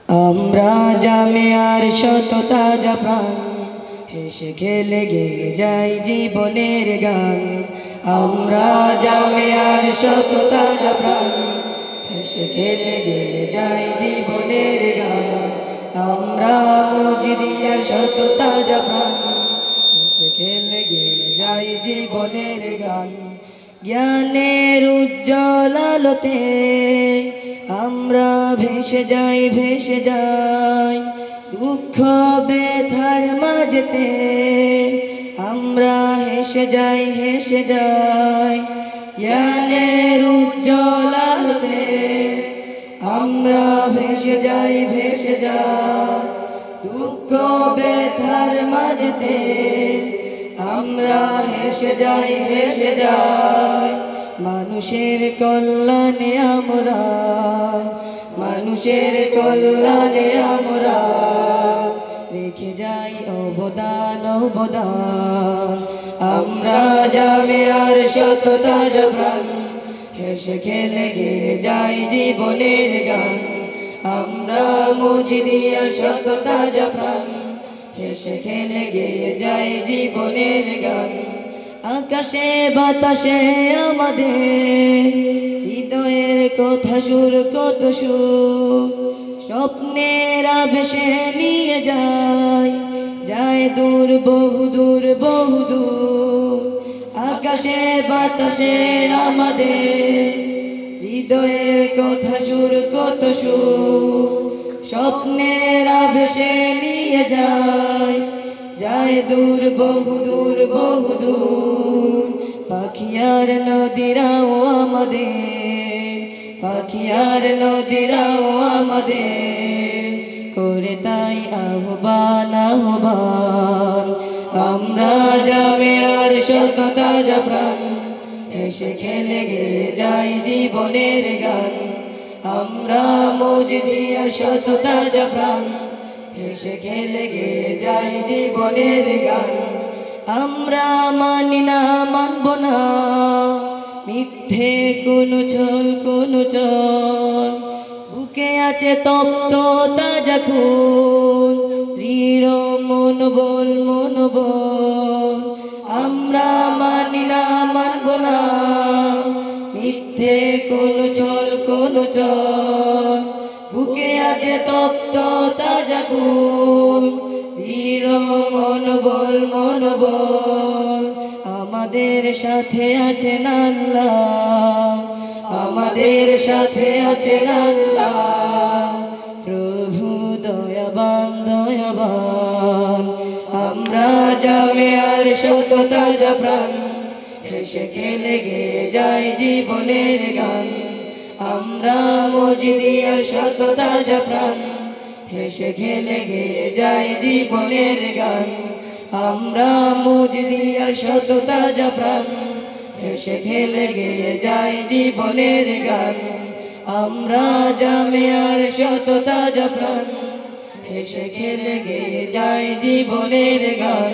আমরা জামিয়ার শত তাজা প্রাণ, হেসে খেলে গেয়ে যাই জীবনের গান। আমরা জামিয়ার শত তাজা প্রাণ, হেসে খেলে গেয়ে যাই জীবনের গান। আমরা মজদিয়ার শত তাজা প্রাণ, হেসে খেলে গেয়ে যাই জীবনের গান। জ্ঞানের উজ্জ্বল আলোতে আমরা ভেসে যাই, ভেসে যাই দুঃখ ব্যথার মাঝেতে আমরা হেসে যাই, হেসে যাই। জ্ঞানের উজ্জ্বল আলোতে আমরা ভেসে যাই, ভেসে যাই দুঃখ ব্যথার মাঝেতে আমরা হেসে যাই, হেসে যাই। মানুষের কল্যাণে আমরা, মানুষের কল্যাণে আমরা রেখে যাই অবদান, অবদান। আমরা জামিয়ার শত তাজা প্রাণ, হেসে খেলে গেয়ে যাই জীবনের গান। আমরা মজদিয়ার শত তাজা প্রাণ, হেসে খেলে গেয়ে যাই জীবনের গান। আকাশে বাতাসে আমাদের হৃদয়ের কথা সুর, কত সুর স্বপ্নের আবেশে নিয়ে যায়, যায় দূর বহু দূর, বহু দূর। আকাশে বাতাসে আমাদের হৃদয়ের কথা সুর, কত সুর স্বপ্নের আবেশে নিয়ে যায়, যায় দূর বহু দূর, বহু দূর। পাখিয়ার নদীরাও আমাদের, পাখিয়ার নদীরাও আমাদের করে তাই আহ্বান, আহ্বান। আমরা জামিয়ার শত তাজা প্রাণ, হেসে খেলে গেয়ে যাই জীবনের গান। আমরা মজদিয়ার শত তাজা প্রাণ, হেসে খেলে গেয়ে যাই জীবনের গান। আমরা মানি না, মানব না মিথ্যে কোনো ছল, কোনো চল। বুকে আছে তপ্ত তাজা খুন, দৃঢ় মনোবল, মনোবল। আমরা মানি না, মানব না মিথ্যে কোনো ছল, কোনো চল। বুকে আছে তপ্ত তাজা খুন, দৃঢ় মনোবল, মনোবল। আমাদের সাথে আছেন আল্লাহ, আমাদের সাথে আছেন আল্লাহ। প্রভু দয়াবান, দয়াবান। আমরা জামিয়ার শত তাজা প্রাণ, হেসে খেলে গেয়ে যাই জীবনের গান। আমরা মজদিয়ার শত তাজা প্রাণ, হেসে খেলে গেয়ে যাই জীবনের গান। আমরা মজদিয়ার শত তাজা প্রাণ, হেসে খেলে গেয়ে যাই জীবনের গান। আমরা জামিয়ার শত তাজা প্রাণ, হেসে খেলে গেয়ে যাই জীবনের গান।